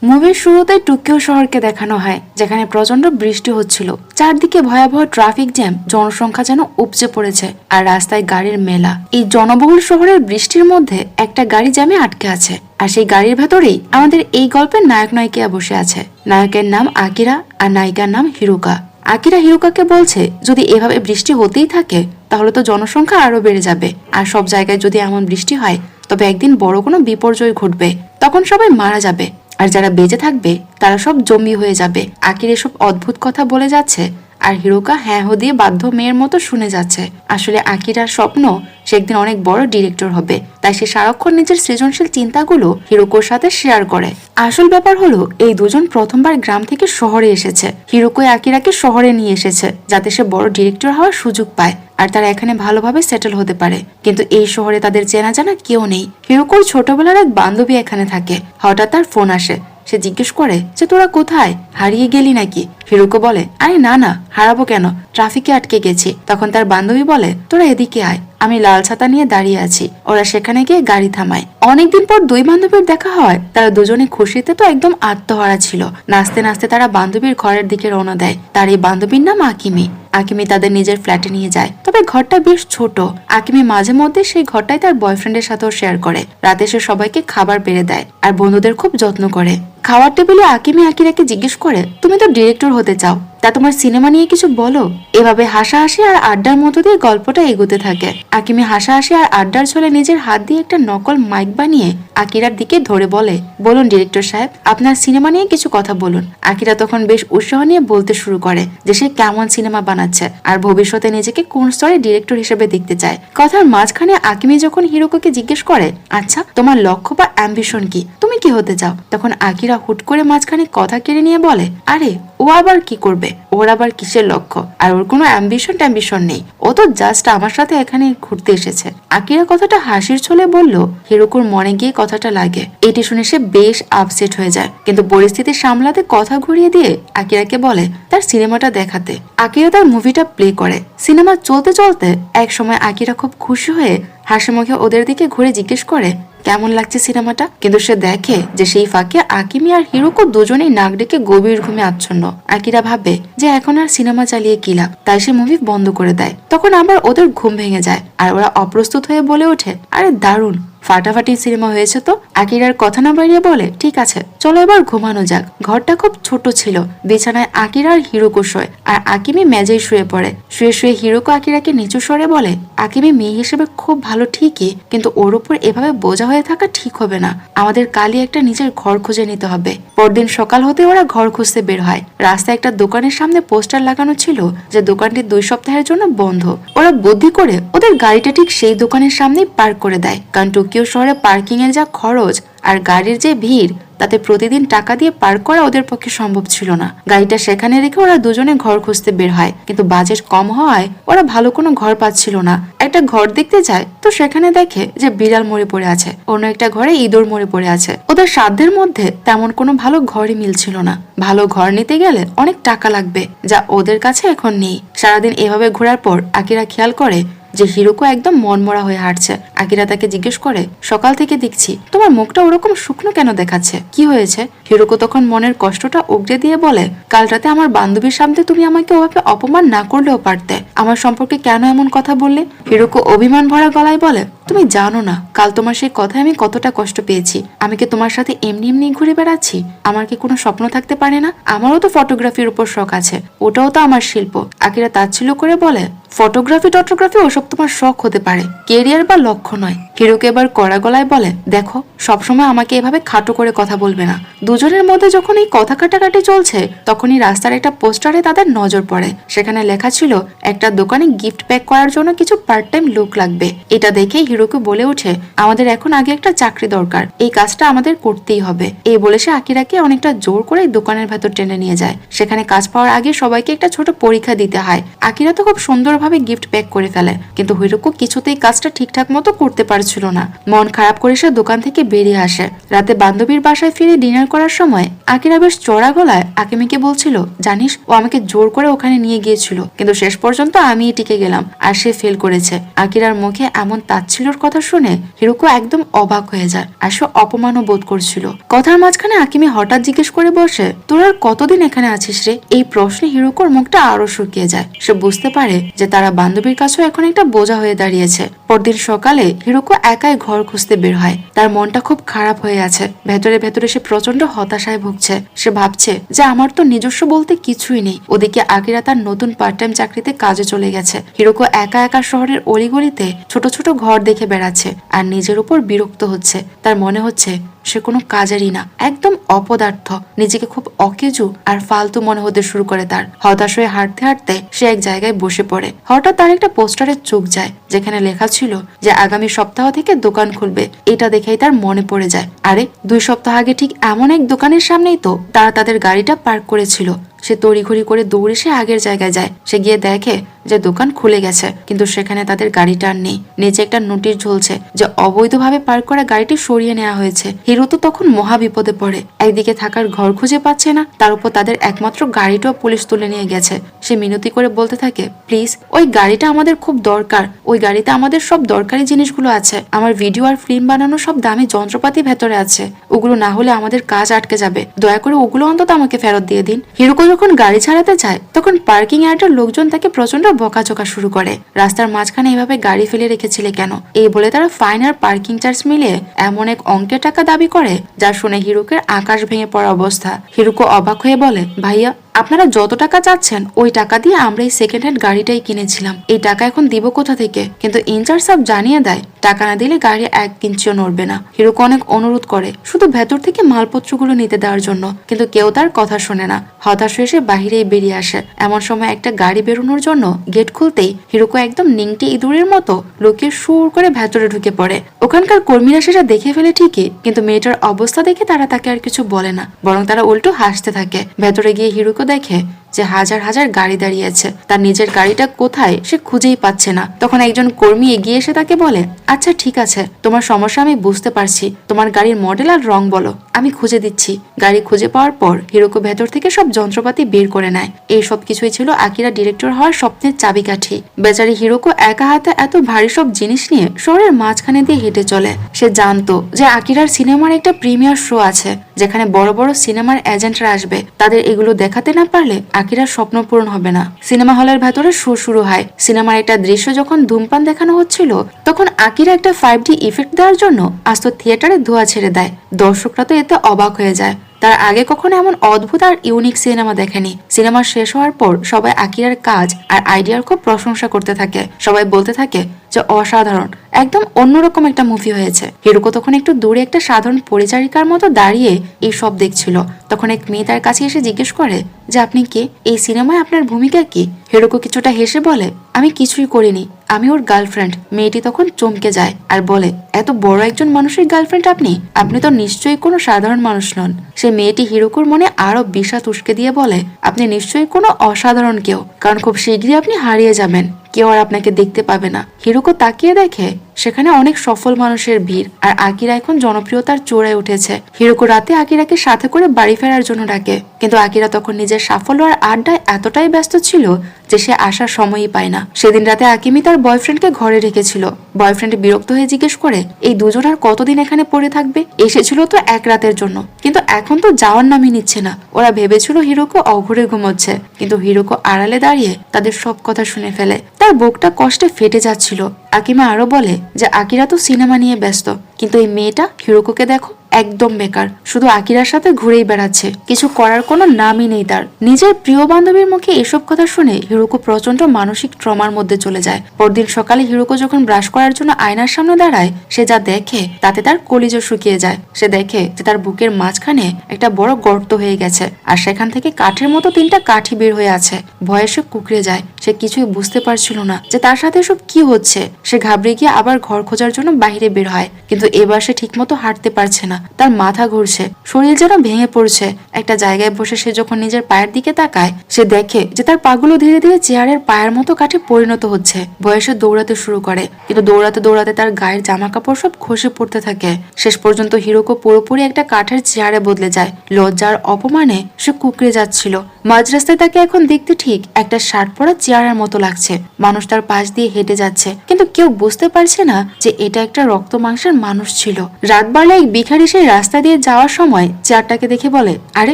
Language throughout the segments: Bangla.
মুভির শুরুতে টোকিও শহরকে দেখানো হয়, যেখানে প্রচন্ড বৃষ্টি হচ্ছিল। চারদিকে ভয়াবহ ট্রাফিক জ্যাম, জনসংখ্যা যেন উপচে পড়েছে, আর রাস্তায় গাড়ির মেলা। এই জনবহুল শহরের বৃষ্টির মধ্যে একটা গাড়ি জ্যামে আটকে আছে, আর সেই গাড়ির ভেতরেই আমাদের এই গল্পের নায়ক নায়িকা বসে আছে। নায়কের নাম আকিরা আর নায়িকার নাম হিরুকা। আকিরা হিরুকাকে বলছে, যদি এভাবে বৃষ্টি হতেই থাকে তাহলে তো জনসংখ্যা আরো বেড়ে যাবে, আর সব জায়গায় যদি এমন বৃষ্টি হয় তবে একদিন বড় কোনো বিপর্যয় ঘটবে, তখন সবাই মারা যাবে, আর যারা বেঁচে থাকবে তারা সব জম্বি হয়ে যাবে। আকির এসব অদ্ভুত কথা বলে যাচ্ছে, আর হিরোকা হ্যাঁ হো দিয়ে বাধ্য মেয়ের মতো শুনে যাচ্ছে। আসলে আকিরার স্বপ্ন সে একদিন অনেক বড় ডিরেক্টর হবে, তাই সে সারাক্ষণ নিজের সৃজনশীল চিন্তাগুলো হিরোকোর সাথে শেয়ার করে। আসল ব্যাপার হলো, এই দুজন প্রথমবার গ্রাম থেকে শহরে এসেছে। হিরোকোই আকিরাকে শহরে নিয়ে এসেছে যাতে সে বড় ডিরেক্টর হওয়ার সুযোগ পায়, আর তারা এখানে ভালোভাবে সেটেল হতে পারে। কিন্তু এই শহরে তাদের চেনা জানা কেউ নেই। হিরোকোর ছোটবেলার এক বান্ধবী এখানে থাকে। হঠাৎ তার ফোন আসে। সে জিজ্ঞেস করে যে তোরা কোথায়, হারিয়ে গেলি নাকি? হিরোকো বলে, আরে না না, হারাবো কেন, ট্রাফিকে আটকে গেছি। তখন তার বান্ধবী বলে, তোরা এদিকে আয়, আমি লাল ছাতা নিয়ে দাঁড়িয়ে আছি। ওরা সেখানে গিয়ে গাড়ি থামায়। অনেকদিন পর দুই বান্ধবীর দেখা হয়। তারা দুজনে খুশিতে তো একদম আত্মহারা ছিল। নাচতে নাচতে তারা বান্ধবীর ঘরের দিকে রওনা দেয়। তার এই বান্ধবীর নাম আকিমি। আকিমি তাদের নিজের ফ্ল্যাটে নিয়ে যায়, তবে ঘরটা বেশ ছোট। আকিমি মাঝে মধ্যে সেই ঘরটাই তার বয়ফ্রেন্ডের সাথেও শেয়ার করে। রাতে সে সবাইকে খাবার বেড়ে দেয় আর বন্ধুদের খুব যত্ন করে। খাওয়ার টেবিলে আকিমি আকিরাকে জিজ্ঞেস করে, তুমি তো ডিরেক্টর হতে চাও, তা তোমার সিনেমা নিয়ে কিছু বলো। এভাবে হাসাহাসি আর আড্ডার মতো দিয়ে গল্পটা এগোতে থাকে। আকিমি হাসাহাসি আর আড্ডার ছলে নিজের হাত দিয়ে একটা নকল মাইক বানিয়ে আকিরার দিকে ধরে বলে, বলুন ডিরেক্টর সাহেব, আপনার সিনেমা নিয়ে কিছু কথা বলুন। আকিরা তখন বেশ উৎসাহ নিয়ে বলতে শুরু করে যে সে কেমন সিনেমা বানাচ্ছে আর ভবিষ্যতে নিজেকে কোন স্তরে ডিরেক্টর হিসেবে দেখতে চায়। কথার মাঝখানে আকিমি যখন হিরোকোকে জিজ্ঞেস করে, আচ্ছা তোমার লক্ষ্য বা অ্যাম্বিশন কি, তুমি কি হতে চাও, তখন আকিরা হুট করে মাঝখানে কথা কেড়ে নিয়ে বলে, আরে ও আবার কি করবে, ওর আবার কিসের লক্ষ্য, আর ওর কোনো অ্যাম্বিশন নেই, ও তো জাস্ট আমার সাথে এখানে ঘুরতে এসেছে। আকিরা কথাটা হাসির ছলে বলল, হিরোকুর মনে গিয়ে কথাটা লাগে। এটি শুনে সে বেশ আপসেট হয়ে যায়, কিন্তু পরিস্থিতি সামলাতে কথা ঘুরিয়ে দিয়ে আকিরাকে বলে তার সিনেমাটা দেখাতে। আকিরা তার মুভিটা প্লে করে। সিনেমা চলতে চলতে এক সময় আকিরা খুব খুশি হয়ে হাসি মুখে ওদের দিকে ঘুরে জিজ্ঞেস করে, কেমন লাগছে সিনেমাটা? কিন্তু সে দেখে যে সেই ফাঁকে আকিমি আর হিরোকো দুজনেই নাক ডেকে গভীর ঘুমে আচ্ছন্ন। আকিরা ভাবে যে এখন আর সিনেমা চালিয়ে কি লাভ, তাই সে মুভি বন্ধ করে দেয়। তখন আবার ওদের ঘুম ভেঙে যায় আর ওরা অপ্রস্তুত হয়ে বলে ওঠে, আরে দারুণ, ফাটাফাটি সিনেমা হয়েছে তো। আকিরার কথা না বাড়িয়ে বলে, ঠিক আছে চলো এবার ঘুমানো যাক। ঘরটা খুব ছোট ছিল। বিছানায় আকিরা আর হিরোকো শোয়, আর আকিমি মেঝেই শুয়ে পড়ে। শুয়ে শুয়ে হিরোকো আকিরাকে নিচু স্বরে বলে, আকিমি মেয়ে হিসেবে খুব ভালো ঠিকই, কিন্তু ওর উপর এভাবে বোঝা হয়ে থাকা ঠিক হবে না। আমাদের কালই একটা নিজের ঘর খুঁজে নিতে হবে। পরদিন সকাল হতে ওরা ঘর খুঁজতে বের হয়। রাস্তায় একটা দোকানের সামনে পোস্টার লাগানো ছিল যে দোকানটি 2 সপ্তাহের জন্য বন্ধ। ওরা বুদ্ধি করে ওদের গাড়িটা ঠিক সেই দোকানের সামনেই পার্ক করে দেয়, কারণ টোকিও শহরে পার্কিং এর যা খরচ আর গাড়ির যে ভিড়, তাতে প্রতিদিন টাকা দিয়ে পার্ক করা ওদের পক্ষে সম্ভব ছিল না। গাড়িটা সেখানে রেখে ওরা দুজনে ঘর খুঁজতে বের হয়, কিন্তু বাজেট কম হওয়ায় ওরা ভালো কোনো ঘর পাচ্ছিল না। একটা ঘর দেখতে যায় তো সেখানে দেখে যে বিড়াল মরে পড়ে আছে, অন্য একটা ঘরে ইঁদুর মরে পড়ে আছে। ওদের সাধ্যের মধ্যে তেমন কোনো ভালো ঘরই মিলছিল না। ভালো ঘর নিতে গেলে অনেক টাকা লাগবে, যা ওদের কাছে এখন নেই। সারাদিন এভাবে ঘোরার পর আকিরা খেয়াল করে যে হিরোকো একদম মনমরা হয়ে হাঁটছে। আকিরা তাকে জিজ্ঞেস করে, সকাল থেকে দেখছি তোমার মুখটা ওরকম শুকনো কেন দেখাচ্ছে, কি হয়েছে? হিরোকো তখন মনের কষ্টটা উগড়ে দিয়ে বলে, কাল রাতে আমার বান্ধবীর সামনে তুমি আমাকে ওভাবে অপমান না করলেও পারতে। আমার সম্পর্কে কেন এমন কথা বললে? হিরোকো অভিমান ভরা গলায় বলে, তুমি জানো না কাল তোমার সেই কথায় আমি কতটা কষ্ট পেয়েছি। আমি কি তোমার সাথে এমনি এমনি ঘুরে বেড়াচ্ছি? আমার কি কোনো স্বপ্ন থাকতে পারে না? আমারও তো ফটোগ্রাফির উপর শখ আছে, ওটাও তো আমার শিল্প। আকিরা তাচ্ছিল্য করে বলে, ফটোগ্রাফি টটোগ্রাফি ওসব তোমার শখ হতে পারে, কেরিয়ার বা লক্ষ্য নয়। হিরোকে এবার কড়া গলায় বলে, দেখো সবসময় আমাকে এভাবে খাটো করে কথা বলবে না। দুজনের মধ্যে যখন এই কথা কাটাকাটি চলছে, তখনই রাস্তার একটা পোস্টারে তাদের নজর পড়ে। সেখানে লেখা ছিল একটা দোকানে গিফট প্যাক করার জন্য কিছু পার্ট টাইম লোক লাগবে। এটা দেখে হিরোকে বলে ওঠে, আমাদের এখন আগে একটা চাকরি দরকার, এই কাজটা আমাদের করতেই হবে। এই বলে সে আকিরাকে অনেকটা জোর করে দোকানের ভেতর টেনে নিয়ে যায়। সেখানে কাজ পাওয়ার আগে সবাইকে একটা ছোট পরীক্ষা দিতে হয়। আকিরা তো খুব সুন্দরভাবে গিফট প্যাক করে ফেলে, কিন্তু হিরোকো কিছুতেই কাজটা ঠিকঠাক মতো করতে পারছিল না। মন খারাপ করে সে দোকান থেকে বেরিয়ে আসে। রাতে বান্ধবীর বাসায় ফিরে ডিনার করার সময় আকিরা বেশ চড়া গলায় আকিমিকে বলছিল, জানিস ও আমাকে জোর করে ওখানে নিয়ে গিয়েছিল, কিন্তু শেষ পর্যন্ত আমিই টিকে গেলাম আর সে ফেল করেছে। আকিরার মুখে এমন তাচ্ছিল্যর কথা শুনে হিরুকো একদম অবাক হয়ে যায় আর সে অপমানও বোধ করছিল। কথার মাঝখানে আকিমি হঠাৎ জিজ্ঞেস করে বসে, তোর আর কতদিন এখানে আছিস রে? এই প্রশ্নে হিরুকোর মুখটা আরো শুকিয়ে যায়। সে বুঝতে পারে যে তারা বান্ধবীর কাছেও এখন একটা বোঝা হয়ে দাঁড়িয়েছে। পরদিন সকালে হিরুকো একাই ঘর খুঁজতে বের হয়। তার মনটা খুব খারাপ হয়ে আছে। ভেতরে ভেতরে সে প্রচন্ড হতাশায় ভুগছে। সে ভাবছে যে আমার তো নিজস্ব বলতে কিছুই নেই। ওদিকে আকিরা তার নতুন পার্ট টাইম চাকরিতে কাজে চলে গেছে। হিরুকো একা একা শহরের অলিগলিতে ছোট ছোট ঘর দেখে বেড়াচ্ছে আর নিজের উপর বিরক্ত হচ্ছে। তার মনে হচ্ছে সে কোনো কাজেরই না, একদম অপদার্থ। নিজেকে খুব অকেজু আর ফালতু মনে হতে শুরু করে তার। হতাশ হয়ে হাঁটতে হাঁটতে সে এক জায়গায় বসে পড়ে। হঠাৎ তার একটা পোস্টারের চোখ যায়, যেখানে লেখা ছিল যে আগামী সপ্তাহ থেকে দোকান খুলবে। এটা দেখেই তার মনে পড়ে যায়, আরে 2 সপ্তাহ আগে ঠিক এমন এক দোকানের সামনেই তো তারা তাদের গাড়িটা পার্ক করেছিল। সে তড়িঘড়ি করে দৌড়ে সে আগের জায়গায় যায়। সে গিয়ে দেখে যে দোকান খুলে গেছে, কিন্তু সেখানে তাদের গাড়িটা আর নেই। নিচে একটা নোটিশ ঝুলছে যে অবৈধভাবে পার্ক করা গাড়িটি সরিয়ে নেওয়া হয়েছে। হিরো তো তখন মহা বিপদে পড়ে। একদিকে থাকার ঘর খুঁজে পাচ্ছে না, তার উপর তাদের একমাত্র গাড়িটাও পুলিশ তুলে নিয়ে গেছে। সে মিনতি করে বলতে থাকে, প্লিজ ওই গাড়িটা আমাদের খুব দরকার। ওই গাড়িতে আমাদের সব দরকারি জিনিসগুলো আছে। আমার ভিডিও আর ফিল্ম বানানো সব দামি যন্ত্রপাতি ভেতরে আছে। ওগুলো না হলে আমাদের কাজ আটকে যাবে। দয়া করে ওগুলো অন্তত আমাকে ফেরত দিয়ে দিন। হিরোকো যখন গাড়ি ছাড়াতে চায় তখন পার্কিং ইয়ার্ডের লোকজন তাকে প্রচন্ড বকাঝকা শুরু করে। রাস্তার মাঝখানে এভাবে গাড়ি ফেলে রেখেছিলে কেন? এই বলে তারা ফাইন আর পার্কিং চার্জ মিলিয়ে এমন এক অঙ্কের টাকা দাবি করে যা শুনে হিরোকের আকাশ ভেঙে পড়া অবস্থা। হিরোকো অবাক হয়ে বলে, ভাইয়া আপনারা যত টাকা চাচ্ছেন ওই টাকা দিয়ে আমরা এই সেকেন্ড হ্যান্ড গাড়িটাই কিনেছিলাম। এই টাকা এখন দিব কোথা থেকে? কিন্তু ইনচার্জ সব জানিয়ে দেয় টাকা না দিলে গাড়ি 1 ইঞ্চিও নড়বে না। হিরোকো অনেক অনুরোধ করে শুধু ভেতর থেকে মালপত্রগুলো নিতে দেওয়ার জন্য, কিন্তু কেউ তার কথা শোনে না। হতাশ হয়ে সে বাহিরেই বেরিয়ে আসে। এমন সময় একটা গাড়ি বেরোনোর জন্য গেট খুলতেই হিরোকো একদম নিংটি ইঁদুরের মতো লুকিয়ে সুর করে ভেতরে ঢুকে পড়ে। ওখানকার কর্মীরা সেটা দেখে ফেলে ঠিকই, কিন্তু মেয়েটার অবস্থা দেখে তারা তাকে আর কিছু বলে না, বরং তারা উল্টো হাসতে থাকে। ভেতরে গিয়ে হিরোকো দেখে যে হাজার হাজার গাড়ি দাঁড়িয়ে আছে। তার নিজের গাড়িটা কোথায় সে খুঁজেই পাচ্ছে না। তখন একজন কর্মী এগিয়ে এসে তাকে বলে, আচ্ছা ঠিক আছে, তোমার সমস্যা আমি বুঝতে পারছি। তোমার গাড়ির মডেল আর রং বলো, আমি খুঁজে দিচ্ছি। গাড়ি খুঁজে পাওয়ার পর হিরোকো ভেতর থেকে সব যন্ত্রপাতি বের করে নেয়। এই সব কিছুই ছিল আকিরা ডিরেক্টর হওয়ার স্বপ্নের চাবিকাঠি। বেচারি হিরোকো একা হাতে এত ভারী সব জিনিস নিয়ে শহরের মাঝখানে দিয়ে হেঁটে চলে। সে জানতো যে আকিরার সিনেমার একটা প্রিমিয়ার শো আছে, যেখানে বড় বড় সিনেমার এজেন্টরা আসবে। তাদের এগুলো দেখাতে না পারলে আকিরার স্বপ্ন পূরণ হবে না। সিনেমা হলের ভেতরে শো শুরু হয়। সিনেমার একটা দৃশ্য যখন ধূমপান দেখানো হচ্ছিল তখন আকিরা একটা 5D ইফেক্ট দেওয়ার জন্য আস্ত থিয়েটারে ধোঁয়া ছেড়ে দেয়। দর্শকরা তো এতে অবাক হয়ে যায়। তার আগে কখনো এমন অদ্ভুত আর ইউনিক সিনেমা দেখেনি। সিনেমা শেষ হওয়ার পর সবাই আকিরার কাজ আর আইডিয়ার খুব প্রশংসা করতে থাকে। সবাই বলতে থাকে যে অসাধারণ, একদম অন্যরকম একটা মুভি হয়েছে। হিরোকো তখন একটু দূরে একটা সাধারণ পরিচারিকার মতো দাঁড়িয়ে এই সব দেখছিল। তখন এক মেয়ে তার কাছে এসে জিজ্ঞেস করে যে আপনি কে? এই সিনেমায় আপনার ভূমিকা কি? হিরোকো কিছুটা হেসে বলে, আমি কিছুই করিনি, আমি ওর গার্লফ্রেন্ড। মেয়েটি তখন চমকে যায় আর বলে, এত বড় একজন মানুষের গার্লফ্রেন্ড আপনি? আপনি তো নিশ্চয়ই কোনো সাধারণ মানুষ নন। সে মেয়েটি হিরোকোর মনে আরো বিষাদ উস্কে দিয়ে বলে, আপনি নিশ্চয়ই কোনো অসাধারণ কেউ, কারণ খুব শীঘ্রই আপনি হারিয়ে যাবেন। কেউ আর আপনাকে দেখতে পাবে না। হিরোকো তাকিয়ে দেখে সেখানে অনেক সফল মানুষের ভিড় আর আকিরা এখন জনপ্রিয়তার চূড়ায় উঠেছে। হিরোকো রাতে আকিরাকে সাথে করে বাড়ি ফেরার জন্য ডাকে, কিন্তু আকিরা তখন নিজের সাফল্য আর আড্ডায় এতটাই ব্যস্ত ছিল যে সে আসার সময়ই পায় না। সেদিন রাতে আকিমি তার বয়ফ্রেন্ডকে ঘরে রেখেছিল। বয়ফ্রেন্ড বিরক্ত হয়ে জিজ্ঞেস করে, এই দুজন আর কতদিন এখানে পড়ে থাকবে? এসেছিল তো 1 রাতের জন্য, কিন্তু এখন তো যাওয়ার নামই নিচ্ছে না। ওরা ভেবেছিল হিরোকো অঘরে ঘুমোচ্ছে, কিন্তু হিরোকো আড়ালে দাঁড়িয়ে তাদের সব কথা শুনে ফেলে। তার বুকটা কষ্টে ফেটে যাচ্ছিল। আকিমা আরো বলে যে আকিরা তো সিনেমা নিয়ে ব্যস্ত, কিন্তু এই মেয়েটা হিরোকোকে দেখো, একদম বেকার, শুধু আকিরার সাথে ঘুরেই বেড়াচ্ছে, কিছু করার কোনো নামই নেই তার। নিজের প্রিয় বান্ধবীর মুখে এসব কথা শুনে হিরোকো প্রচন্ড মানসিক ট্রমার মধ্যে চলে যায়। পরদিন সকালে হিরোকো যখন ব্রাশ করার জন্য আয়নার সামনে দাঁড়ায়, সে যা দেখে তাতে তার কলিজা শুকিয়ে যায়। সে দেখে যে তার বুকের মাঝখানে একটা বড় গর্ত হয়ে গেছে আর সেখান থেকে কাঠের মতো 3টা কাঠি বের হয়ে আছে। ভয়ে সে কুকড়ে যায়। সে কিছুই বুঝতে পারছিল না যে তার সাথে এসব কি হচ্ছে। সে ঘাবড়ে গিয়ে আবার ঘর খোঁজার জন্য বাইরে বের হয়, কিন্তু কিন্তু এবার সে ঠিকমতো হাঁটতে পারছে না, তার মাথা ঘুরছে, শরীর যেন ভেঙে পড়ছে। একটা জায়গায় বসে সে যখন নিজের পায়ের দিকে তাকায়, সে দেখে যে তার পাগুলো ধীরে ধীরে চেয়ারের পায়ের মতো কাঠে পরিণত হচ্ছে। বয়সে দৌড়াতে শুরু করে, কিন্তু দৌড়াতে দৌড়াতে তার গায়ের জামা কাপড় সব খসে পড়তে থাকে। শেষ পর্যন্ত হিরোকো পুরোপুরি একটা কাঠের চেয়ারে বদলে যায়। লজ্জার অপমানে সে কুকড়ে যাচ্ছিল। মাঝ রাস্তায় তাকে এখন দেখতে ঠিক একটা শার্ট পরা চেয়ারের মতো লাগছে। মানুষ তার পাশ দিয়ে হেঁটে যাচ্ছে, কিন্তু কেউ বুঝতে পারছে না যে এটা একটা রক্ত মাংসের মানুষ ছিল। রাত বাড়লে এক ভিখারি সেই রাস্তা দিয়ে যাওয়ার সময় চেয়ারটাকে দেখে বলে, আরে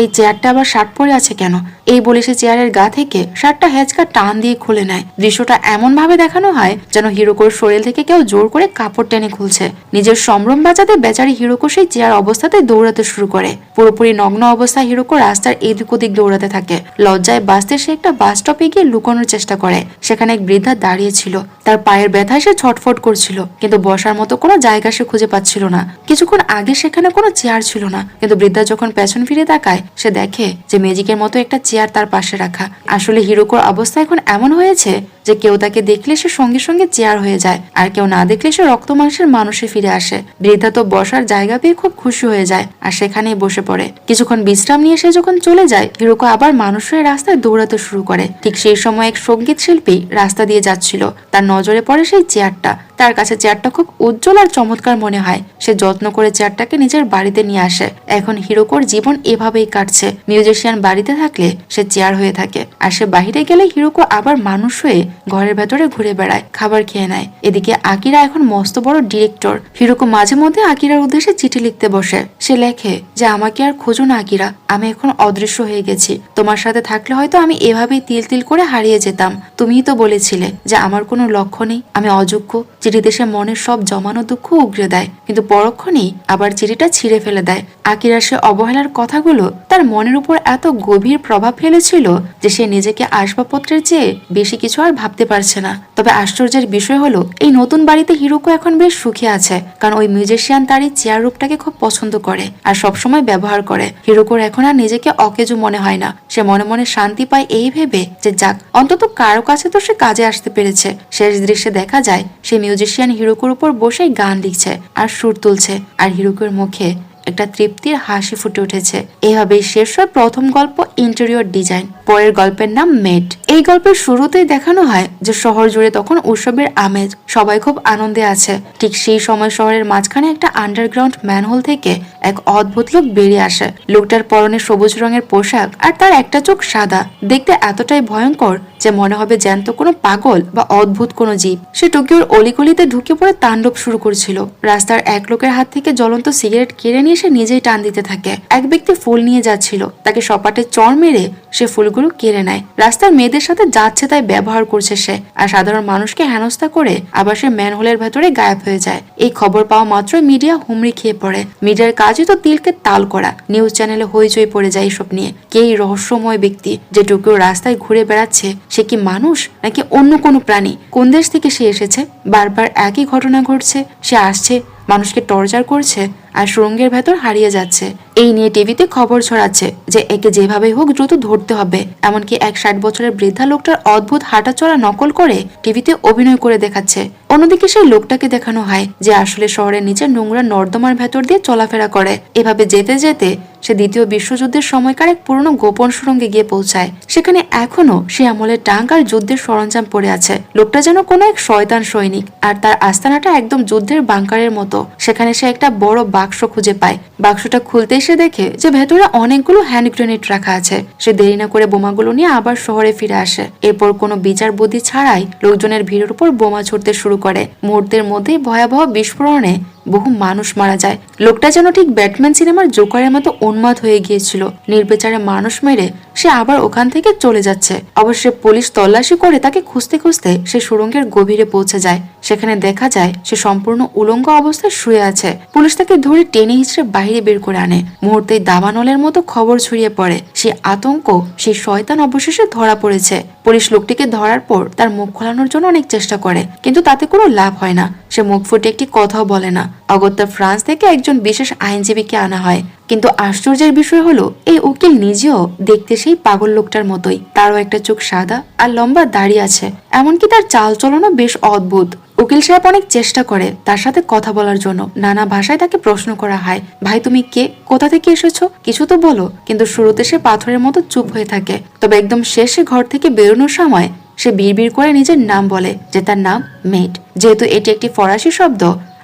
এই চেয়ারটা আবার শার্ট পরে আছে কেন? এই বলে সে চেয়ারের গা থেকে শার্টটা হেঁচকা টান দিয়ে খুলে নেয়। দৃশ্যটা এমন ভাবে দেখানো হয় যেন হিরোকোর শরীর থেকে কেউ জোর করে কাপড় টেনে খুলছে। নিজের সম্ভ্রম বাঁচাতে বেচারি হিরোকো সেই চেয়ার অবস্থাতে দৌড়াতে শুরু করে। পুরোপুরি নগ্ন অবস্থায় হিরোকো রাস্তার এদিক ওদিক দৌড়াতে থাকে। লজ্জায় বাঁচতে সে একটা বাস স্টপে গিয়ে লুকানোর চেষ্টা করে। সেখানে এক বৃদ্ধা দাঁড়িয়ে ছিল। তার পায়ের ব্যথায় সে ছটফট করছিল, কিন্তু বসার মতো কোনো জায়গা সে খুঁজে পাচ্ছিল না। কিছুক্ষণ আগে সেখানে কোনো চেয়ার ছিল না, কিন্তু বৃদ্ধা যখন পেছন ফিরে তাকায়, সে দেখে যে ম্যাজিকের মতো একটা চেয়ার তার পাশে রাখা। আসলে হিরোকোর অবস্থা এখন এমন হয়েছে যে কেউ তাকে দেখলে সে সঙ্গে সঙ্গে চেয়ার হয়ে যায়, আর কেউ না দেখলে সে রক্ত মাংসের মানুষে ফিরে আসে। বৃদ্ধা তো বসার জায়গা পেয়ে খুব খুশি হয়ে যায় আর সেখানেই বসে পড়ে। কিছুক্ষণ বিশ্রাম নিয়ে সে যখন চলে যায়, হিরোকো আবার মানুষ হয়ে রাস্তায় দৌড়াতে শুরু করে। ঠিক সেই সময় এক সঙ্গীত শিল্পী রাস্তা দিয়ে যাচ্ছিল। তার নজরে পড়ে সেই চেয়ারটা। তার কাছে চেয়ারটা খুব উজ্জ্বল আর চমৎকার মনে হয়। সে যত্ন করে চেয়ারটাকে নিজের বাড়িতে নিয়ে আসে। এখন হিরোকোর জীবন এভাবেই কাটছে। মিউজিশিয়ান বাড়িতে থাকলে সে চেয়ার হয়ে থাকে, আর সে বাহিরে গেলে হিরোকো আবার মানুষ হয়ে ঘরের ভেতরে ঘুরে বেড়ায়, খাবার খেয়ে নেয়। এদিকে আকিরা এখন মস্ত বড় ডিরেক্টর। হিরোকো মাঝে মধ্যে আকিরার উদ্দেশ্যে চিঠি লিখতে বসে। সে লেখে যে আমাকে আর খোঁজো না আকিরা, আমি এখন অদৃশ্য হয়ে গেছি। তোমার সাথে থাকলে হয়তো আমি এভাবেই তিল তিল করে হারিয়ে যেতাম। তুমিই তো বলেছিলে যে আমার কোনো লক্ষ্য নেই, আমি অযোগ্য। চিঠিতে সে মনের সব জমানো দুঃখ উগরে দেয়, কিন্তু পরক্ষণেই আবার চিঠিটা ছিঁড়ে ফেলে দেয়। আকিরার সে অবহেলার কথাগুলো তার মনের উপর এত গভীর প্রভাব ফেলেছিল যে সে নিজেকে আসবাবপত্রের চেয়ে বেশি কিছু আর ভাবতে পারছে না। তবে আশ্চর্যের বিষয় হলো, এই নতুন বাড়িতে হিরোকো এখন বেশ সুখী আছে, কারণ ওই মিউজিশিয়ান তার এই চেয়ার রূপটাকে খুব পছন্দ করে আর সবসময় ব্যবহার করে। হিরোকোর এখন আর নিজেকে অকেজো মনে হয় না। সে মনে মনে শান্তি পায় এই ভেবে যে যাক, অন্তত কারো কাছে তো সে কাজে আসতে পেরেছে। শেষ দৃশ্যে দেখা যায় সে মিউজিশিয়ান হিরোকোর উপর বসেই গান লিখছে আর সুর তুলছে, আর হিরোকোর মুখে একটা তৃপ্তির হাসি ফুটে উঠেছে। এভাবেই শেষ হয় প্রথম গল্প ইন্টেরিয়র ডিজাইন। পরের গল্পের নাম মেড। এই গল্পের শুরুতেই দেখানো হয় যে শহর জুড়ে তখন উৎসবের আমেজ, সবাই খুব আনন্দে আছে। ঠিক সেই সময় শহরের মাঝখানে একটা আন্ডারগ্রাউন্ড ম্যানহোল থেকে এক অদ্ভুত লোক বেরিয়ে আসে। লোকটার পরনে সবুজ রঙের পোশাক আর তার একটা চোখ সাদা। দেখতে এতটাই ভয়ঙ্কর যে মনে হবে জ্যান্ত কোনো পাগল বা অদ্ভুত কোনো জীব। সে টোকিওর অলিগলিতে ঢুকে পড়ে তাণ্ডব শুরু করেছিল। রাস্তার এক লোকের হাত থেকে জ্বলন্ত সিগারেট কেড়ে নিয়ে সে নিজেই টান দিতে থাকে। এক ব্যক্তি ফুল নিয়ে যাচ্ছিল, তাকে সপাটে চড় মেরে সে ফুলগুলো কেড়ে নেয়। রাস্তার মেয়েদের সাথে যাচ্ছে তাই ব্যবহার করছে সে, আর সাধারণ মানুষকে হেনস্থা করে আবার সে ম্যানহোলের ভেতরে গায়েব হয়ে যায়। এই খবর পাওয়া মাত্র মিডিয়া হুমড়ি খেয়ে পড়ে। মিডিয়ার কাজই তো তিলকে তাল করা। নিউজ চ্যানেলে হইচই পড়ে যায় এসব নিয়ে। কে এই রহস্যময় ব্যক্তি যে টোকিও রাস্তায় ঘুরে বেড়াচ্ছে? সে কি মানুষ নাকি অন্য কোনো প্রাণী? কোন দেশ থেকে সে এসেছে? বারবার একই ঘটনা ঘটছে। সে আসছে, মানুষকে টর্চার করছে আর সুরঙ্গের ভেতর হারিয়ে যাচ্ছে। এই নিয়ে টিভিতে খবর ছড়াচ্ছে যে একে যেভাবেই হোক দ্রুত ধরতে হবে। এমনকি এক 60 বছরের বৃদ্ধা লোকটার অদ্ভুত হাঁটা চলা নকল করে টিভিতে অভিনয় করে দেখাচ্ছে। অন্যদিকে সেই লোকটাকে দেখানো হয় যে আসলে শহরের নিচে নোংরা নর্দমার ভেতর দিয়ে চলাফেরা করে। এভাবে যেতে যেতে সে দ্বিতীয় বিশ্বযুদ্ধের সময়কার এক পুরনো গোপন সুরঙ্গে গিয়ে পৌঁছায়। সেখানে এখনো সে আমলের ট্যাঙ্ক আর যুদ্ধের সরঞ্জাম পড়ে আছে। লোকটা যেন কোনো এক শয়তান সৈনিক, আর তার আস্তানাটা একদম যুদ্ধের বাংকারের মতো। সেখানে সে একটা বড় বাক্স খুঁজে পায়। বাক্সটা খুলতে সে দেখে যে ভেতরে অনেকগুলো হ্যান্ড গ্রেনেড রাখা আছে। সে দেরি না করে বোমাগুলো নিয়ে আবার শহরে ফিরে আসে। এরপর কোনো বিচার বুদ্ধি ছাড়াই লোকজনের ভিড়ের উপর বোমা ছুটতে শুরু করে। মুহূর্তের মধ্যেই ভয়াবহ বিস্ফোরণে বহু মানুষ মারা যায়। লোকটা যেন ঠিক ব্যাটম্যান সিনেমার জোকারের মতো উন্মাদ হয়ে গিয়েছিল। নির্বিচারে মানুষ মেরে সে আবার ওখান থেকে চলে যাচ্ছে। অবশ্য পুলিশ তল্লাশি করে তাকে খুঁজতে খুঁজতে সে সুড়ঙ্গের গভীরে পৌঁছে যায়। সেখানে দেখা যায় সে সম্পূর্ণ উলঙ্গ অবস্থায় শুয়ে আছে। পুলিশ তাকে ধরে টেনে হিঁচড়ে বাইরে বের করে আনে। মুহূর্তেই দাবানলের মতো খবর ছড়িয়ে পড়ে। সে আতঙ্ক, সেই শয়তান অবশেষে ধরা পড়েছে। পুলিশ লোকটিকে ধরার পর তার মুখ খোলানোর জন্য অনেক চেষ্টা করে, কিন্তু তাতে কোনো লাভ হয় না। সে মুখ ফুটে একটি কথাও বলে না। অগত্যা ফ্রান্স থেকে একজন বিশেষ আইনজীবীকে আনা হয়। কিন্তু আশ্চর্যের বিষয় হলো এই উকিল নিজেও দেখতে সেই পাগল লোকটার মতোই। তারও একটা চোখ সাদা আর লম্বা দাড়ি আছে। এমনকি তার চাল চলনও বেশ অদ্ভুত। উকিল সাহেব অনেক চেষ্টা করে তার সাথে কথা বলার জন্য, নানা ভাষায় তাকে প্রশ্ন করা হয়, ভাই তুমি কে, কোথা থেকে এসেছো, কিছু তো বলো। কিন্তু শুরুতে সে পাথরের মতো চুপ হয়ে থাকে, তবে একদম শেষে ঘর থেকে বেরোনোর সময় সে বিড়বিড় করে নিজের নাম বলে, যে তার নাম মেট। যেহেতু এটি একটি ফরাসি শব্দ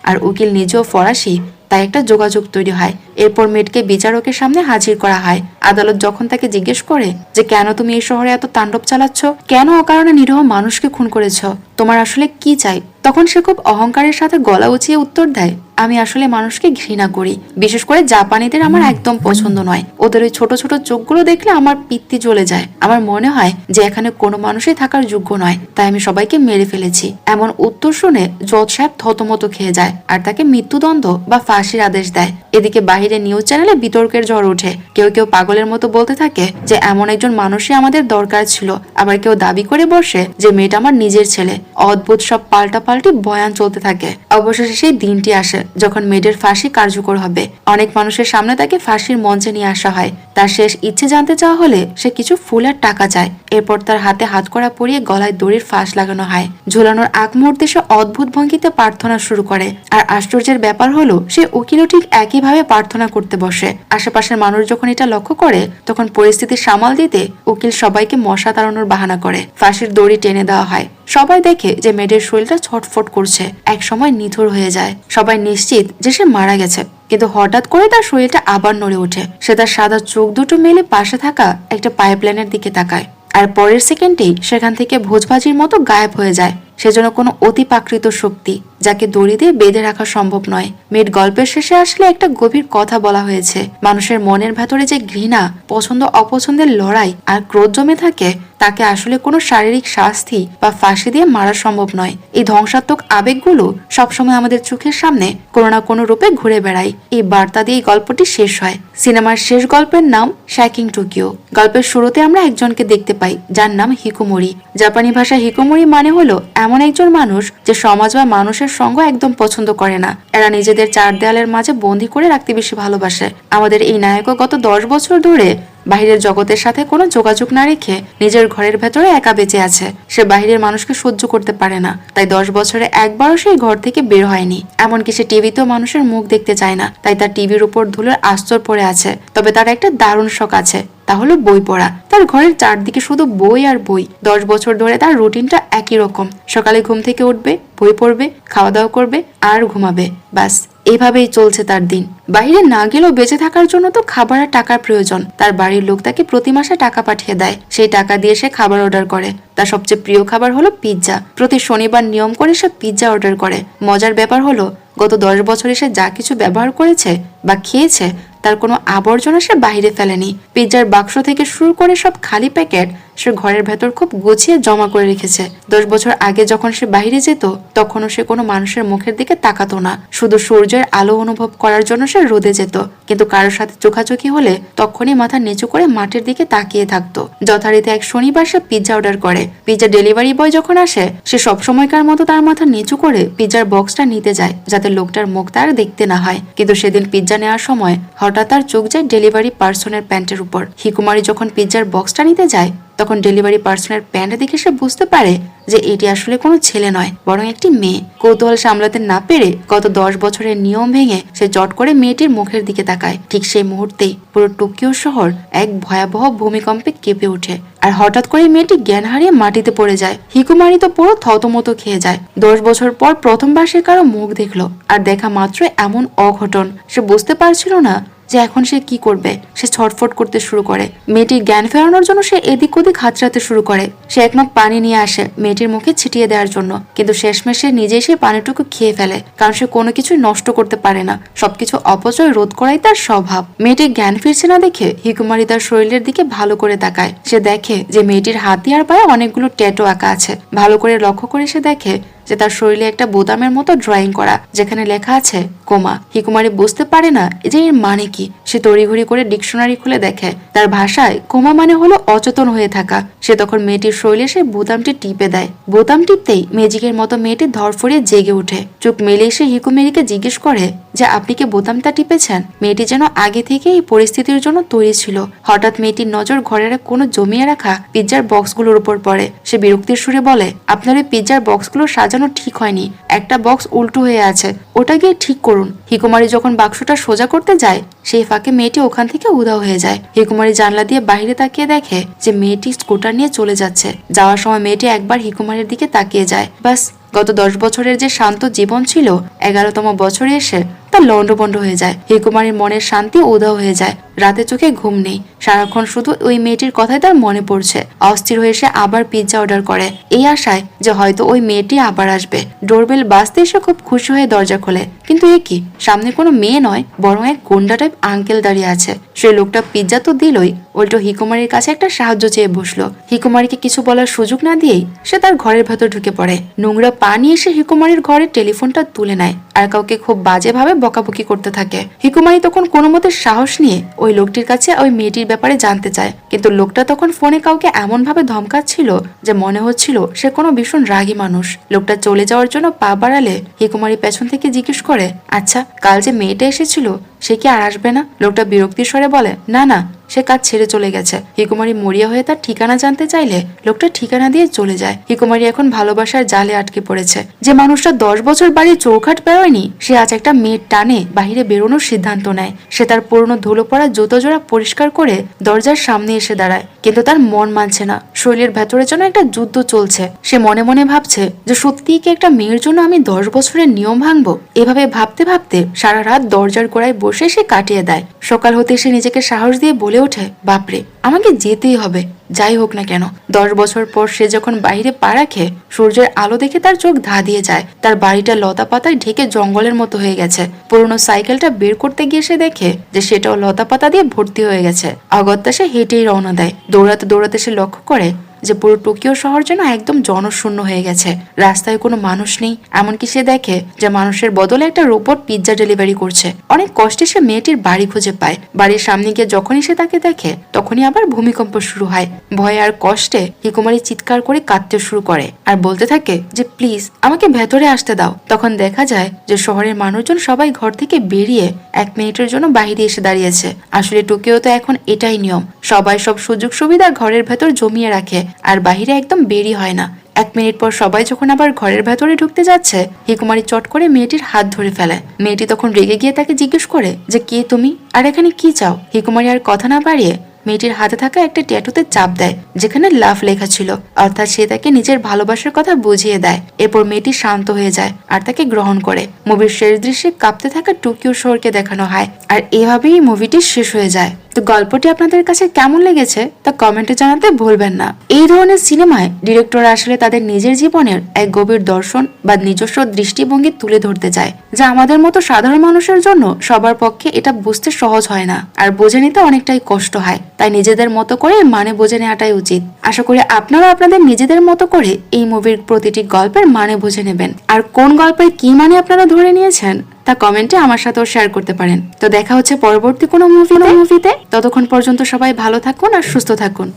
আর উকিল নিজেও ফরাসি, তাই একটা যোগাযোগ তৈরি হয়। এরপর মেটকে বিচারকের সামনে হাজির করা হয়। আদালত যখন তাকে জিজ্ঞেস করে যে কেন তুমি এই শহরে এত তাণ্ডব চালাচ্ছ, কেন অকারণে নিরীহ মানুষকে খুন করেছ, তোমার আসলে কি চাই, তখন সে খুব অহংকারের সাথে গলা উঁচিয়ে উত্তর দেয়, আমি আসলে মানুষকে ঘৃণা করি, বিশেষ করে জাপানিদের আমার একদম পছন্দ নয়। ওদের ওই ছোট ছোট চোখগুলো দেখলে আমার পিত্তি জ্বলে যায়। আমার মনে হয় যে এখানে কোনো মানুষই থাকার যোগ্য নয়, তাই আমি সবাইকে মেরে ফেলেছি। এমন উত্তর শুনে জজ সাহেব থতমত খেয়ে যায় আর তাকে মৃত্যুদণ্ড বা ফাঁসির আদেশ দেয়। এদিকে বাহিরে নিউজ চ্যানেলে বিতর্কের ঝড় ওঠে। কেউ কেউ পাগলের মতো বলতে থাকে যে এমন একজন মানুষই আমাদের দরকার ছিল, আবার কেউ দাবি করে বসে যে মেয়েটা আমার নিজের ছেলে। অদ্ভুত সব পাল্টাপাল্টি বয়ান চলতে থাকে। অবশেষে সেই দিনটি আসে যখন মেয়েদের ফাঁসি কার্যকর হবে। অনেক মানুষের সামনে তাকে ফাঁসির মঞ্চে নিয়ে আসা হয়। তার শেষ ইচ্ছে জানতে চাওয়া হলে সে কিছু ফুল আর টাকা চায়। এরপর তার হাতে হাতকড়া পরিয়ে গলায় দড়ির ফাঁস লাগানো হয়। ঝুলানোর আগ মুহূর্তে সে অদ্ভুত ভঙ্গিতে প্রার্থনা শুরু করে। আর আশ্চর্যের ব্যাপার হলো সে উকিলও ঠিক একইভাবে প্রার্থনা করতে বসে। আশেপাশের মানুষ যখন এটা লক্ষ্য করে তখন পরিস্থিতি সামাল দিতে উকিল সবাইকে মশা তাড়ানোর বাহানা করে। ফাঁসির দড়ি টেনে দেওয়া হয়। সবাই দেখে যে মেয়েদের শরীরটা ছটফট করছে, এক সময় নিথর হয়ে যায়। সবাই নিশ্চিত যে সে মারা গেছে, কিন্তু হঠাৎ করে তার শরীরটা আবার নড়ে ওঠে। সে তার সাদা চোখ দুটো মেলে পাশে থাকা একটা পাইপলাইনের দিকে তাকায়, আর পরের সেকেন্ডেই সেখান থেকে ভোজভাজির মতো গায়েব হয়ে যায়। সেজন্য কোনো অতিপ্রাকৃত শক্তি যাকে দড়ি দিয়ে বেঁধে রাখা সম্ভব নয়। মেট গল্পের শেষে আসলে একটা গভীর কথা বলা হয়েছে, মানুষের মনের ভেতরে যে ঘৃণা, পছন্দ অপছন্দের লড়াই আর ক্রোধ জমে থাকে, তাকে আসলে কোনো শারীরিক শাস্তি বা ফাঁসি দিয়ে মারা সম্ভব নয়। এই ধ্বংসাত্মক আবেগগুলো সবসময় আমাদের চোখের সামনে কোনো না কোনো রূপে ঘুরে বেড়ায়। এই বার্তা দিয়ে গল্পটি শেষ হয়। সিনেমার শেষ গল্পের নাম শ্যাকিং টোকিও। গল্পের শুরুতে আমরা একজনকে দেখতে পাই যার নাম হিকুমোরি। জাপানি ভাষায় হিকুমোরি মানে হলো এমন একজন মানুষ যে সমাজ বা মানুষের সঙ্গ একদম পছন্দ করে না। এরা নিজেদের চার দেয়ালের মাঝে বন্দি করে রাখতে বেশি ভালোবাসে। আমাদের এই নায়কও গত 10 বছর ধরে বাহিরের জগতের সাথে কোনো যোগাযোগ না রেখে নিজের ঘরের ভেতরে একা বেঁচে আছে। সে বাহিরের মানুষকে সহ্য করতে পারে না, তাই 10 বছরে একবারও সেই ঘর থেকে বের হয়নি। এমনকি সে টিভিতেও মানুষের মুখ দেখতে চায় না, তাই তার টিভির উপর ধুলোর আস্তর পড়ে আছে। তবে তার একটা দারুণ শখ আছে, তা হলো বই পড়া। তার ঘরের চারদিকে শুধু বই আর বই। 10 বছর ধরে তার রুটিনটা একই রকম। সকালে ঘুম থেকে উঠবে, বই পড়বে, খাওয়া দাওয়া করবে আর ঘুমাবে, বাস এইভাবেই চলছে তার দিন। বাইরে না গেলেও বেঁচে থাকার জন্য তো খাবার আর টাকার প্রয়োজন। তার বাড়ির লোক তাকে প্রতি মাসে টাকা পাঠিয়ে দেয়, সেই টাকা দিয়ে সে খাবার অর্ডার করে। তার সবচেয়ে প্রিয় খাবার হলো পিৎজা। প্রতি শনিবার নিয়ম করে সে পিৎজা অর্ডার করে। মজার ব্যাপার হলো গত 10 বছরে সে যা কিছু ব্যবহার করেছে বা খেয়েছে তার কোনো আবর্জনা সে বাইরে ফেলেনি। পিৎজার বাক্স থেকে শুরু করে সব খালি প্যাকেট সে ঘরের ভেতর খুব গুছিয়ে জমা করে রেখেছে। 10 বছর আগে যখন সে বাইরে যেত তখনও সে কোনো মানুষের মুখের দিকে তাকাতো না, শুধু সূর্যের আলো অনুভব করার জন্য সে রোদে যেত। কিন্তু কারোর সাথে চোখাচোখি হলে তখনই মাথা নিচু করে মাটির দিকে তাকিয়ে থাকতো। যথারীতি এক শনিবার সে পিৎজা অর্ডার করে। পিৎজা ডেলিভারি বয় যখন আসে সে সবসময়কার মতো তার মাথা নিচু করে পিৎজার বক্সটা নিতে যায় যাতে লোকটার মুখ তার দেখতে না হয়। কিন্তু সেদিন পিৎজা নেওয়ার সময় হঠাৎ তার চোখ যায় ডেলিভারি পার্সনের প্যান্টের উপর। হিকুমারি যখন পিৎজার বক্সটা নিতে যায় তখন ডেলিভারি পার্সনের প্যান্ট দেখে সে বুঝতে পারে যে এটি আসলে কোনো ছেলে নয়, বরং একটি মেয়ে। কৌতূহল সামলাতে না পেরে গত 10 বছরের নিয়ম ভেঙে সে চট করে মেয়েটির মুখের দিকে তাকায়। ঠিক সেই মুহূর্তেই পুরো টোকিও শহর এক ভয়াবহ ভূমিকম্পে কেঁপে ওঠে, আর হঠাৎ করে মেয়েটি জ্ঞান হারিয়ে মাটিতে পড়ে যায়। হিকুমারি তো পুরো থতমত খেয়ে যায়। 10 বছর পর প্রথমবার সে কারো মুখ দেখলো, আর দেখা মাত্র এমন অঘটন সে বুঝতে পারছিল না যে এখন সে কি করবে। সে ছটফট করতে শুরু করে। মেয়েটির জ্ঞান ফেরানোর জন্য সে এদিক ওদিক হাতড়াতে শুরু করে। সে এক মগ পানি নিয়ে আসে মেয়েটির মুখে ছিটিয়ে দেওয়ার জন্য, কিন্তু শেষমেশ সে নিজেই সেই পানিটুকু খেয়ে ফেলে, কারণ সে কোনো কিছু নষ্ট করতে পারে না। সবকিছু অপচয় রোধ করাই তার স্বভাব। মেয়েটির জ্ঞান ফিরছে না দেখে হিকুমারি তার শরীরের দিকে ভালো করে তাকায়। সে দেখে যে মেয়েটির হাতি আর পায়ে অনেকগুলো ট্যাটু আঁকা আছে। ভালো করে লক্ষ্য করে সে দেখে যে তার শরীরে একটা বোতামের মতো ড্রয়িং করা, যেখানে লেখা আছে কোমা। হিকুমারি বুঝতে পারে না যে এর মানে কি। সে তড়িঘড়ি করে ডিকশনারি খুলে দেখে তার ভাষায় কোমা মানে হলো অচেতন হয়ে থাকা। সে তখন মেয়েটির শরীরে সেই বোতামটি টিপে দেয়। বোতাম টিপতেই ম্যাজিকের মতো মেয়েটি ধরফড়িয়ে জেগে ওঠে। চোখ মেলেই সে হিকুমেরিকে জিজ্ঞেস করে যে আপনি কি বোতামটা টিপেছেন? মেয়েটি যেন আগে থেকে এই পরিস্থিতির জন্য তৈরি ছিল। হঠাৎ মেয়েটির নজর ঘরের কোনো জমিয়ে রাখা পিৎজার বক্সগুলোর উপর পড়ে। সে বিরক্তির সুরে বলে, আপনার ওই পিৎজার বক্সগুলো সাজানো সাজানো ঠিক হয়নি, একটা বক্স উল্টো হয়ে আছে, ওটা গিয়ে ঠিক করুন। হিকুমারি যখন বাক্সটা সোজা করতে যায় সেই ফাঁকে মেয়েটি ওখান থেকে উধাও হয়ে যায়। হিকুমারি জানলা দিয়ে বাইরে তাকিয়ে দেখে যে মেয়েটি স্কুটার নিয়ে চলে যাচ্ছে। যাওয়ার সময় মেয়েটি একবার হিকুমারির দিকে তাকিয়ে যায়। বাস, গত 10 বছরের যে শান্ত জীবন ছিল 11তম বছরে এসে তা লন্ডভন্ড হয়ে যায়। হিকুমারির মনের শান্তি উধাও হয়ে যায়। রাতে চোখে ঘুম নেই, সারাক্ষণ শুধু ওই মেয়েটির কথাই তার মনে পড়ছে। অস্থির হয়ে সে আবার পিৎজা অর্ডার করে, এই আশায় যে হয়তো ওই মেয়েটি আবার আসবে। ডোরবেল বাজতে এসে খুব খুশি হয়ে দরজা খোলে, কিন্তু এ কি, সামনে কোনো মেয়ে নয় বরং এক গুন্ডা টাইপ আঙ্কেল দাঁড়িয়ে আছে। সেই লোকটা পিৎজা তো দিলই, উল্টো হিকুমারির কাছে একটা সাহায্য চেয়ে বসলো। হিকুমারিকে কিছু বলার সুযোগ না দিয়েই সে তার ঘরের ভেতর ঢুকে পড়ে। নোংরা পানি এসে হিকুমারির ঘরে টেলিফোনটা তুলে নেয় আর কাউকে খুব বাজেভাবে বকাবকি করতে থাকে। হিকুমারি তখন কোনো মতে সাহস নিয়ে ওই লোকটির কাছে ওই মেয়েটির ব্যাপারে জানতে চায়, কিন্তু লোকটা তখন ফোনে কাউকে এমন ভাবে ধমকাচ্ছিল যে মনে হচ্ছিল সে কোনো ভীষণ রাগী মানুষ। লোকটা চলে যাওয়ার জন্য পা বাড়ালে হিকুমারি পেছন থেকে জিজ্ঞেস করে, আচ্ছা কাল যে মেয়েটা এসেছিল সে কি আর আসবে না? লোকটা বিরক্তির স্বরে বলে, না না, সে কাজ ছেড়ে চলে গেছে। হিকুমারি মরিয়া হয়ে তার ঠিকানা জানতে চাইলে লোকটা ঠিকানা দিয়ে চলে যায়। হিকুমারি এখন ভালোবাসার জালে আটকে পড়েছে। যে মানুষটা 10 বছর বাড়ির চৌখাট বেরোয়নি সে আজ একটা মেয়ের টানে বাহিরে বেরোনোর সিদ্ধান্ত নেয়। সে তার পুরনো ধুলো পড়া জুতো জোড়া পরিষ্কার করে দরজার সামনে এসে দাঁড়ায়, কিন্তু তার মন মানছে না। শরীরের ভেতরে যেন একটা যুদ্ধ চলছে। সে মনে মনে ভাবছে যে সত্যিই কি একটা মেয়ের জন্য আমি 10 বছরের নিয়ম ভাঙবো? এভাবে ভাবতে ভাবতে সারা রাত দরজার গোড়ায় বসে সে কাটিয়ে দেয়। সকাল হতে সে নিজেকে সাহস দিয়ে বলে ওঠে, বাপরে, আমাকে যেতেই হবে, যাই হোক না কেন। 10 বছর পর সে যখন বাইরে পা রাখে সূর্যের আলো দেখে তার চোখ ধা দিয়ে যায়। তার বাড়িটা লতা পাতায় ঢেকে জঙ্গলের মতো হয়ে গেছে। পুরনো সাইকেলটা বের করতে গিয়ে সে দেখে যে সেটাও লতা পাতা দিয়ে ভর্তি হয়ে গেছে। অগত্যা সে হেঁটেই রওনা দেয়। দৌড়াতে দৌড়াতে সে লক্ষ্য করে যে পুরো টোকিও শহর যেন একদম জনশূন্য হয়ে গেছে। রাস্তায় কোনো মানুষ নেই, এমনকি সে দেখে যে মানুষের বদলে একটা রোবট পিৎজা ডেলিভারি করছে। অনেক কষ্টে সে মেয়েটির বাড়ি খুঁজে পায়। বাড়ির সামনে গিয়ে যখনই সে তাকে দেখে তখনই আবার ভূমিকম্প শুরু হয়। ভয়ে আর কষ্টে হিকুমারি চিৎকার করে কাঁদতে শুরু করে আর বলতে থাকে যে প্লিজ আমাকে ভেতরে আসতে দাও। তখন দেখা যায় যে শহরের মানুষজন সবাই ঘর থেকে বেরিয়ে 1 মিনিটের জন্য বাইরে এসে দাঁড়িয়েছে। আসলে টোকিওতে এখন এটাই নিয়ম, সবাই সব সুযোগ সুবিধা ঘরের ভেতর জমিয়ে রাখে আর বাহিরে একদম বেরি হয় না। 1 মিনিট পর সবাই যখন আবার ঘরের ভেতরে ঢুকতে যাচ্ছে হিকুমারি চট করে মেয়েটির হাত ধরে ফেলে। মেয়েটি তখন রেগে গিয়ে তাকে জিজ্ঞেস করে যে কে তুমি আর এখানে কি চাও? হিকুমারি আর কথা না বাড়িয়ে মেয়েটির হাতে থাকা একটা ট্যাটুতে চাপ দেয় যেখানে লাভ লেখা ছিল, অর্থাৎ সে তাকে নিজের ভালোবাসার কথা বুঝিয়ে দেয়। এরপর মেয়েটি শান্ত হয়ে যায় আর তাকে গ্রহণ করে। মুভির শেষ দৃশ্যে কাঁপতে থাকা টোকিও শহরকে দেখানো হয় আর এভাবেই মুভিটি শেষ হয়ে যায়। তো গল্পটি আপনাদের কাছে কেমন লেগেছে তা কমেন্টে জানাতে ভুলবেন না। এই ধরনের সিনেমায় ডিরেক্টর আসলে তাদের নিজের জীবনের এক গভীর দর্শন বা নিজস্ব দৃষ্টিভঙ্গি তুলে ধরতে চায়, যা আমাদের মতো সাধারণ মানুষের জন্য সবার পক্ষে এটা বুঝতে সহজ হয় না আর বুঝে নিতে অনেকটাই কষ্ট হয়। তাই নিজেদের মতো করে মানে বুঝে নেওয়াটাই উচিত। আশা করি আপনারা আপনাদের নিজেদের মতো করে এই মুভির প্রতিটি গল্পের মানে বুঝে নেবেন। আর কোন গল্পের কি মানে আপনারা ধরে নিয়েছেন তা কমেন্টে আমার সাথেও শেয়ার করতে পারেন। তো দেখা হচ্ছে পরবর্তী কোনো মুভিতে। ততক্ষণ পর্যন্ত সবাই ভালো থাকুন আর সুস্থ থাকুন।